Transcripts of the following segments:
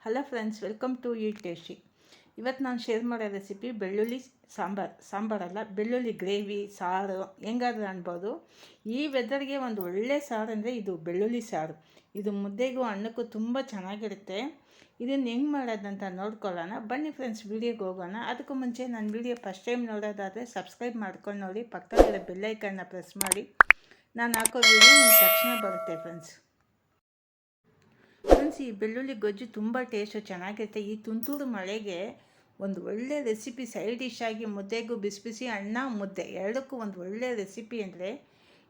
Hello friends, welcome to Eat Tasty. ಇವತ್ತು ನಾನು share ಮಾಡೋ ರೆಸಿಪಿ ಬೆಳ್ಳುಳ್ಳಿ ಸಾಂಬಾರಲ್ಲ, ಬೆಳ್ಳುಳ್ಳಿ ಗ್ರೇವಿ ಸಾರು ಹೆಂಗಾದ್ರೂ ಅನ್ಬೋದು. ಈ ವೆದರ್ಗೆ ಒಂದು ಒಳ್ಳೆ ಸಾರು ಅಂದರೆ ಇದು ಬೆಳ್ಳುಳ್ಳಿ ಸಾರು. ಇದು ಮುದ್ದೆಗೂ ಅನ್ನಕ್ಕೂ ತುಂಬ ಚೆನ್ನಾಗಿರುತ್ತೆ. ಇದನ್ನು ಹೆಂಗೆ ಮಾಡೋದಂತ ನೋಡ್ಕೊಳ್ಳೋಣ ಬನ್ನಿ ಫ್ರೆಂಡ್ಸ್, ವೀಡಿಯೋಗೆ ಹೋಗೋಣ. ಅದಕ್ಕೂ ಮುಂಚೆ ನನ್ನ ವೀಡಿಯೋ ಫಸ್ಟ್ ಟೈಮ್ ನೋಡೋದಾದರೆ ಸಬ್ಸ್ಕ್ರೈಬ್ ಮಾಡ್ಕೊಂಡು ನೋಡಿ, ಪಕ್ಕದಲ್ಲಿರೋ ಬೆಲ್ಲೈಕನ್ನ ಪ್ರೆಸ್ ಮಾಡಿ. ನಾನು ಹಾಕೋ ವೀಡಿಯೋ ನಿಮ್ಗೆ ತಕ್ಷಣ ಬರುತ್ತೆ ಫ್ರೆಂಡ್ಸ್. ಈ ಬೆಳ್ಳುಳ್ಳಿ ಗೊಜ್ಜು ತುಂಬ ಟೇಸ್ಟು ಚೆನ್ನಾಗಿರುತ್ತೆ. ಈ ತುಂತುರು ಮಳೆಗೆ ಒಂದು ಒಳ್ಳೆ ರೆಸಿಪಿ, ಸೈಡ್ ಡಿಶ್ ಆಗಿ ಮುದ್ದೆಗೂ ಬಿಸಿ ಬಿಸಿ ಅನ್ನ ಮುದ್ದೆ ಎರಡಕ್ಕೂ ಒಂದು ಒಳ್ಳೆ ರೆಸಿಪಿ ಅಂದರೆ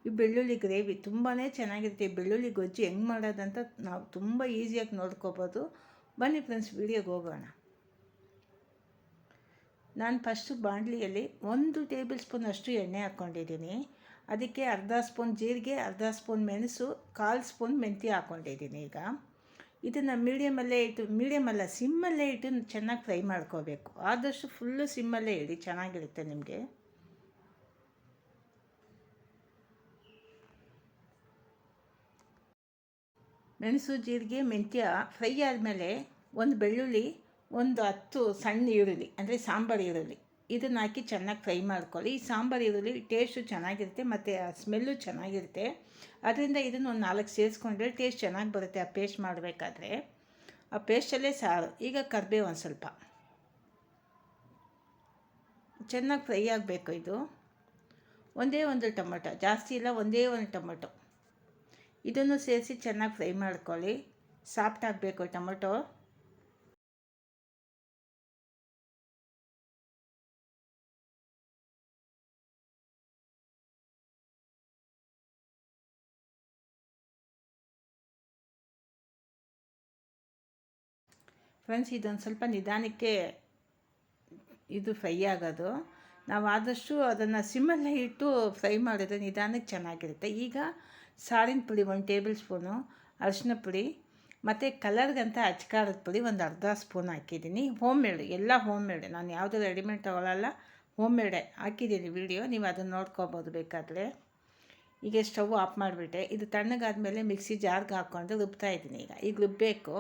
ಈ ಬೆಳ್ಳುಳ್ಳಿ ಗ್ರೇವಿ ತುಂಬಾ ಚೆನ್ನಾಗಿರುತ್ತೆ. ಈ ಬೆಳ್ಳುಳ್ಳಿ ಗೊಜ್ಜು ಹೆಂಗೆ ಮಾಡೋದಂತ ನಾವು ತುಂಬ ಈಸಿಯಾಗಿ ನೋಡ್ಕೋಬೋದು. ಬನ್ನಿ ಫ್ರೆಂಡ್ಸ್, ವೀಡಿಯೋಗೆ ಹೋಗೋಣ. ನಾನು ಫಸ್ಟು ಬಾಣಲಿಯಲ್ಲಿ 1 ಟೇಬಲ್ ಸ್ಪೂನ್ ಅಷ್ಟು ಎಣ್ಣೆ ಹಾಕ್ಕೊಂಡಿದ್ದೀನಿ. ಅದಕ್ಕೆ ಅರ್ಧ ಸ್ಪೂನ್ ಜೀರಿಗೆ, ಅರ್ಧ ಸ್ಪೂನ್ ಮೆಣಸು, 1/4 ಸ್ಪೂನ್ ಮೆಂತ್ಯ ಹಾಕ್ಕೊಂಡಿದ್ದೀನಿ. ಈಗ ಇದನ್ನು ಮೀಡಿಯಮಲ್ಲ ಸಿಮ್ಮಲ್ಲೇ ಇಟ್ಟು ಚೆನ್ನಾಗಿ ಫ್ರೈ ಮಾಡ್ಕೋಬೇಕು. ಆದಷ್ಟು ಫುಲ್ಲು ಸಿಮ್ಮಲ್ಲೇ ಇಡಿ, ಚೆನ್ನಾಗಿರುತ್ತೆ ನಿಮಗೆ. ಮೆಣಸು, ಜೀರಿಗೆ, ಮೆಂತ್ಯ ಫ್ರೈ ಆದಮೇಲೆ ಒಂದು ಬೆಳ್ಳುಳ್ಳಿ, ಒಂದು 10 ಸಣ್ಣ ಈರುಳ್ಳಿ ಅಂದರೆ ಸಾಂಬಾರು ಈರುಳ್ಳಿ ಇದನ್ನು ಹಾಕಿ ಚೆನ್ನಾಗಿ ಫ್ರೈ ಮಾಡ್ಕೊಳ್ಳಿ. ಈ ಸಾಂಬಾರು ಈರುಳ್ಳಿ ಟೇಸ್ಟು ಚೆನ್ನಾಗಿರುತ್ತೆ ಮತ್ತು ಸ್ಮೆಲ್ಲು ಚೆನ್ನಾಗಿರುತ್ತೆ. ಅದರಿಂದ ಇದನ್ನು ಒಂದು 4 ಸೇರಿಸ್ಕೊಂಡ್ರೆ ಟೇಸ್ಟ್ ಚೆನ್ನಾಗಿ ಬರುತ್ತೆ. ಆ ಪೇಸ್ಟ್ ಮಾಡಬೇಕಾದ್ರೆ ಆ ಪೇಸ್ಟಲ್ಲೇ ಸಾರು. ಈಗ ಕರಿಬೇವು ಒಂದು ಸ್ವಲ್ಪ ಚೆನ್ನಾಗಿ ಫ್ರೈ ಆಗಬೇಕು. ಇದು ಒಂದೇ ಒಂದು ಟೊಮೆಟೊ, ಜಾಸ್ತಿ ಇಲ್ಲ, ಒಂದೇ ಒಂದು ಟೊಮೆಟೊ ಇದನ್ನು ಸೇರಿಸಿ ಚೆನ್ನಾಗಿ ಫ್ರೈ ಮಾಡ್ಕೊಳ್ಳಿ. ಸಾಫ್ಟ್ ಆಗಬೇಕು ಟೊಮೆಟೊ. ಫ್ರೆಂಡ್ಸ್, ಇದೊಂದು ಸ್ವಲ್ಪ ನಿಧಾನಕ್ಕೆ ಇದು ಫ್ರೈ ಆಗೋದು. ನಾವು ಆದಷ್ಟು ಅದನ್ನು ಸಿಮ್ಮಲ್ಲೇ ಇಟ್ಟು ಫ್ರೈ ಮಾಡಿದ್ರೆ ನಿಧಾನಕ್ಕೆ ಚೆನ್ನಾಗಿರುತ್ತೆ. ಈಗ ಸಾರಿನ ಪುಡಿ 1 ಟೇಬಲ್ ಸ್ಪೂನು, ಅರಿಶಿನ ಪುಡಿ ಮತ್ತು ಕಲರ್ಗಂತ ಅಚ್ಕಾರದ ಪುಡಿ ಒಂದು ಅರ್ಧ ಸ್ಪೂನ್ ಹಾಕಿದ್ದೀನಿ. ಹೋಮ್ ಮೇಡ್, ಎಲ್ಲ ಹೋಮ್ ಮೇಡ್, ನಾನು ಯಾವುದೂ ರೆಡಿಮೇಡ್ ತೊಗೊಳ್ಳಲ್ಲ, ಹೋಮ್ ಮೇಡೇ ಹಾಕಿದ್ದೀನಿ. ವಿಡಿಯೋ ನೀವು ಅದನ್ನು ನೋಡ್ಕೋಬೋದು ಬೇಕಾದರೆ. ಈಗ ಸ್ಟವ್ ಆಫ್ ಮಾಡಿಬಿಟ್ಟೆ. ಇದು ತಣ್ಣಗಾದ್ಮೇಲೆ ಮಿಕ್ಸಿ ಜಾರ್ಗೆ ಹಾಕ್ಕೊಂಡು ರುಬ್ತಾಯಿದ್ದೀನಿ. ಈಗ ರುಬ್ಬಬೇಕು.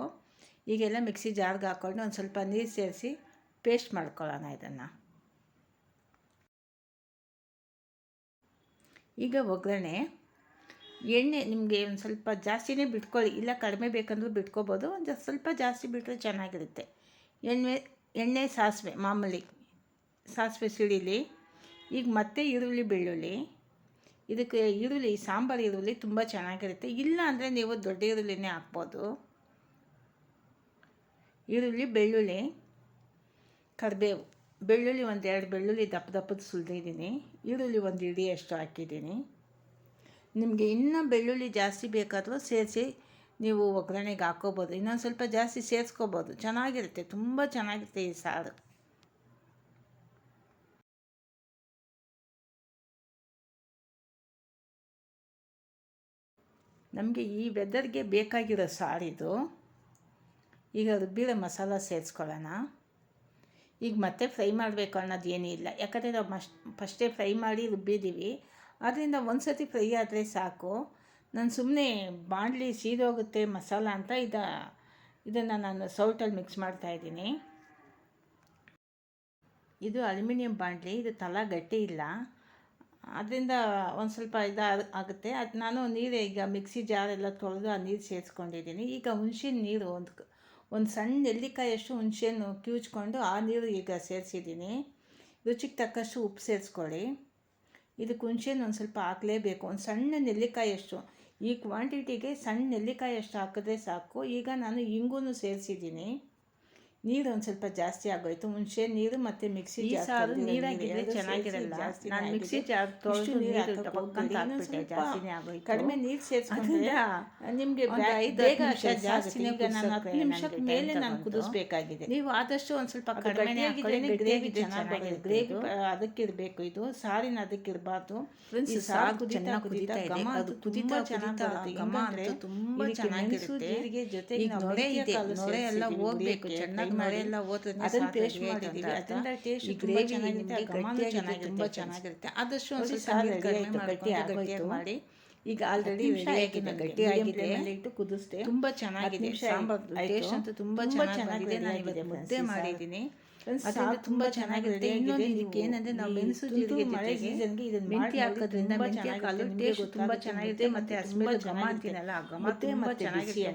ಈಗೆಲ್ಲ ಮಿಕ್ಸಿ ಜಾರ್ಗೆ ಹಾಕ್ಕೊಂಡು ಒಂದು ಸ್ವಲ್ಪ ನೀರು ಸೇರಿಸಿ ಪೇಸ್ಟ್ ಮಾಡ್ಕೊಳ್ಳೋಣ ಇದನ್ನು. ಈಗ ಒಗ್ಗರಣೆ, ಎಣ್ಣೆ ನಿಮಗೆ ಒಂದು ಸ್ವಲ್ಪ ಜಾಸ್ತಿನೇ ಬಿಟ್ಕೊಳ್ಳಿ, ಇಲ್ಲ ಕಡಿಮೆ ಬೇಕಂದ್ರೂ ಬಿಟ್ಕೋಬೋದು. ಒಂದು ಸ್ವಲ್ಪ ಜಾಸ್ತಿ ಬಿಟ್ಟರೆ ಚೆನ್ನಾಗಿರುತ್ತೆ. ಎಣ್ಣೆ ಸಾಸಿವೆ, ಮಾಮೂಲಿ ಸಾಸಿವೆ ಸಿಡಿಲಿ. ಈಗ ಮತ್ತೆ ಈರುಳ್ಳಿ, ಬೆಳ್ಳುಳ್ಳಿ. ಇದಕ್ಕೆ ಈರುಳ್ಳಿ, ಸಾಂಬಾರು ಈರುಳ್ಳಿ ತುಂಬ ಚೆನ್ನಾಗಿರುತ್ತೆ. ಇಲ್ಲ ಅಂದರೆ ನೀವು ದೊಡ್ಡ ಈರುಳ್ಳಿನೇ ಹಾಕ್ಬೋದು. ಈರುಳ್ಳಿ, ಬೆಳ್ಳುಳ್ಳಿ, ಕರಿಬೇವು. ಬೆಳ್ಳುಳ್ಳಿ 1-2 ಬೆಳ್ಳುಳ್ಳಿ ದಪ್ಪದ ಸುಲಿದಿದ್ದೀನಿ. ಈರುಳ್ಳಿ 1 ಹಿಡಿಯಷ್ಟು ಹಾಕಿದ್ದೀನಿ. ನಿಮಗೆ ಇನ್ನೂ ಬೆಳ್ಳುಳ್ಳಿ ಜಾಸ್ತಿ ಬೇಕಾದರೂ ಸೇರಿಸಿ ನೀವು ಒಗ್ಗರಣೆಗೆ ಹಾಕ್ಕೋಬೋದು. ಇನ್ನೊಂದು ಸ್ವಲ್ಪ ಜಾಸ್ತಿ ಸೇರಿಸ್ಕೋಬೋದು, ಚೆನ್ನಾಗಿರುತ್ತೆ, ತುಂಬ ಚೆನ್ನಾಗಿರುತ್ತೆ ಈ ಸಾರು. ನಮಗೆ ಈ ವೆದರ್ಗೆ ಬೇಕಾಗಿರೋ ಸಾರಿದು. ಈಗ ರುಬ್ಬಿರೋ ಮಸಾಲ ಸೇರಿಸ್ಕೊಳ್ಳೋಣ. ಈಗ ಮತ್ತೆ ಫ್ರೈ ಮಾಡಬೇಕು ಅನ್ನೋದು ಏನೂ ಇಲ್ಲ, ಯಾಕಂದರೆ ನಾವು ಫಸ್ಟೇ ಫ್ರೈ ಮಾಡಿ ರುಬ್ಬಿದ್ದೀವಿ. ಆದ್ದರಿಂದ ಒಂದು ಸತಿ ಫ್ರೈ ಆದರೆ ಸಾಕು. ನಾನು ಸುಮ್ಮನೆ ಬಾಣಲಿ ಸೀದೋಗುತ್ತೆ ಮಸಾಲ ಅಂತ ಇದನ್ನು ನಾನು ಸೌಟಲ್ಲಿ ಮಿಕ್ಸ್ ಮಾಡ್ತಾಯಿದ್ದೀನಿ. ಇದು ಅಲ್ಯೂಮಿನಿಯಂ ಬಾಣಲಿ, ಇದು ತಳ ಗಟ್ಟಿ ಇಲ್ಲ, ಅದರಿಂದ ಒಂದು ಸ್ವಲ್ಪ ಆಗುತ್ತೆ. ಅದು ನಾನು ನೀರು ಈಗ ಮಿಕ್ಸಿ ಜಾರೆಲ್ಲ ತೊಳೆದು ಆ ನೀರು ಸೇರಿಸ್ಕೊಂಡಿದ್ದೀನಿ. ಈಗ ಹುಣಸಿನ ನೀರು ಒಂದು ಸಣ್ಣ ನೆಲ್ಲಿಕಾಯಷ್ಟು ಹುಣಸೆಹಣ್ಣು ಕಿವುಚ್ಕೊಂಡು ಆ ನೀರು ಈಗ ಸೇರಿಸಿದ್ದೀನಿ. ರುಚಿಗೆ ತಕ್ಕಷ್ಟು ಉಪ್ಪು ಸೇರಿಸ್ಕೊಳ್ಳಿ. ಇದಕ್ಕೆ ಹುಣಸೆಹಣ್ಣು ಒಂದು ಸ್ವಲ್ಪ ಹಾಕಲೇಬೇಕು, ಒಂದು ಸಣ್ಣ ನೆಲ್ಲಿಕಾಯಷ್ಟು. ಈ ಕ್ವಾಂಟಿಟಿಗೆ ಸಣ್ಣ ನೆಲ್ಲಿಕಾಯಷ್ಟು ಹಾಕಿದ್ರೆ ಸಾಕು. ಈಗ ನಾನು ಇಂಗು ಸೇರಿಸಿದ್ದೀನಿ. ನೀರು ಒಂದು ಸ್ವಲ್ಪ ಜಾಸ್ತಿ ಆಗೋಯ್ತು. ಹುಣಸೆ ನೀರು ಮತ್ತು ಮಿಕ್ಸಿ ಜಾರ್ ನೀರಾಗಿದ್ದರೆ ಚೆನ್ನಾಗಿರಲ್ಲ. ನಾನು ಮಿಕ್ಸಿ ಜಾರ್ ತೊಳೆದು ನೀರು ಹಾಕ್ಬಿಟ್ಟೆ, ಜಾಸ್ತಿನೇ ಆಗೋಯ್ತು. ಕಡಿಮೆ ನೀರು ಸೇರಿಸ್ಕೊಂಡ್ರೆ ನಿಮಗೆ ಬೇಗ ಜಾಸ್ತಿನೇ. ಈಗ ನಾನು 10 ನಿಮಿಷದ ಮೇಲೆ ನಾನು ಕುದಿಸ್ಬೇಕಾಗಿದೆ. ನೀವು ಆದಷ್ಟು ಒಂದು ಸ್ವಲ್ಪ ಕಡಿಮೆ ಹಾಕಿದ್ರೆ ಗ್ರೇವಿ ಚೆನ್ನಾಗಿ, ಗ್ರೇವಿ ಅದಕ್ಕಿರಬೇಕು. ಇದು ಸಾರಿನ ಅದಕ್ಕಿರಬಾರ್ದು. ಈ ಸಾರು ಚೆನ್ನಾಗಿ ಕುದೀತಾ ಇದೆ, ಅದು ಕುದೀತಾ ಚೆನ್ನಾಗಿ ಘಮ ಅಂತೂ ತುಂಬ ಚೆನ್ನಾಗಿರುತ್ತೆ. ಜೊತೆಗೆ ನೊರೆ ಎಲ್ಲ ಹೋಗಬೇಕು ಚೆನ್ನಾಗಿ, ನೊರೆ ಎಲ್ಲ ಹೋದ್ರೆ ಅದನ್ನು ಪೇಸ್ಟ್ ಮಾಡಿದ್ದೀವಿ. ಅದರಿಂದ ಟೇಸ್ಟ್ ಗ್ರೇವಿ ಚೆನ್ನಾಗಿರುತ್ತೆ, ಗಟ್ಟಿಯಾಗಿ ತುಂಬ ಚೆನ್ನಾಗಿರುತ್ತೆ. ಆದಷ್ಟು ಒಂದು ಸ್ವಲ್ಪ ಗಟ್ಟಿಯಾಗಿ ಮಾಡಿ. ಈಗ ಆಲ್ರೆಡಿ ರೆಡಿಯಾಗಿದೆ, ಗಟ್ಟಿಯಾಗಿದೆ, ಇಟ್ಟು ಕುದಿಸ್ದೆ, ತುಂಬ ಚೆನ್ನಾಗಿದೆ ಸಾಂಬಾರು. ಟೇಸ್ಟ್ ಅಂತೂ ತುಂಬ ಚೆನ್ನಾಗಿದೆ. ನಾನು ಇವತ್ತು ಮುದ್ದೆ ಮಾಡಿದ್ದೀನಿ, ಅದರಿಂದ ತುಂಬ ಚೆನ್ನಾಗಿ ರೆಡಿಯಾಗಿದೆ. ಇದಕ್ಕೆ ಏನಂದರೆ ನಾವು ಮೆಣಸು ಜೀರಿಗೆ ಮಳೆ ಸೀಸನ್ಗೆ ಇದನ್ನು ಮೆಂತ್ಯ ಹಾಕೋದ್ರಿಂದ ಮೆಂತ್ಯ ಕಾಳು ಟೇಸ್ಟ್ ತುಂಬ ಚೆನ್ನಾಗಿದೆ. ಮತ್ತು ಹಸಿಮೆಣಸು ಘಮ ಅಂತೀನಲ್ಲ, ಆ ಘಮ ತುಂಬ ಚೆನ್ನಾಗಿದೆ.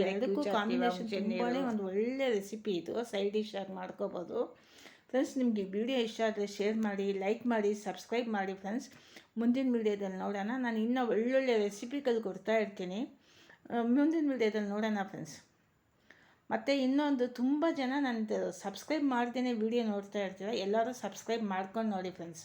ಎರಡಕ್ಕೂ ಕಾಂಬಿನೇಷನ್ ತುಂಬಾ ಒಂದು ಒಳ್ಳೆ ರೆಸಿಪಿ ಇದು. ಸೈಡ್ ಡಿಶ್ ಆಗಿ ಮಾಡ್ಕೋಬೋದು ಫ್ರೆಂಡ್ಸ್. ನಿಮಗೆ ವಿಡಿಯೋ ಇಷ್ಟ ಆದರೆ ಶೇರ್ ಮಾಡಿ, ಲೈಕ್ ಮಾಡಿ, ಸಬ್ಸ್ಕ್ರೈಬ್ ಮಾಡಿ ಫ್ರೆಂಡ್ಸ್. ಮುಂದಿನ ವೀಡಿಯೋದಲ್ಲಿ ನೋಡೋಣ. ನಾನು ಇನ್ನೂ ಒಳ್ಳೊಳ್ಳೆ ರೆಸಿಪಿಗಳು ಕೊಡ್ತಾ ಇರ್ತೀನಿ. ಮುಂದಿನ ವೀಡಿಯೋದಲ್ಲಿ ನೋಡೋಣ ಫ್ರೆಂಡ್ಸ್. ಮತ್ತು ಇನ್ನೊಂದು, ತುಂಬ ಜನ ನನ್ನ ಸಬ್ಸ್ಕ್ರೈಬ್ ಮಾಡ್ದೇ ವೀಡಿಯೋ ನೋಡ್ತಾ ಇರ್ತೀರ. ಎಲ್ಲರೂ ಸಬ್ಸ್ಕ್ರೈಬ್ ಮಾಡ್ಕೊಂಡು ನೋಡಿ ಫ್ರೆಂಡ್ಸ್.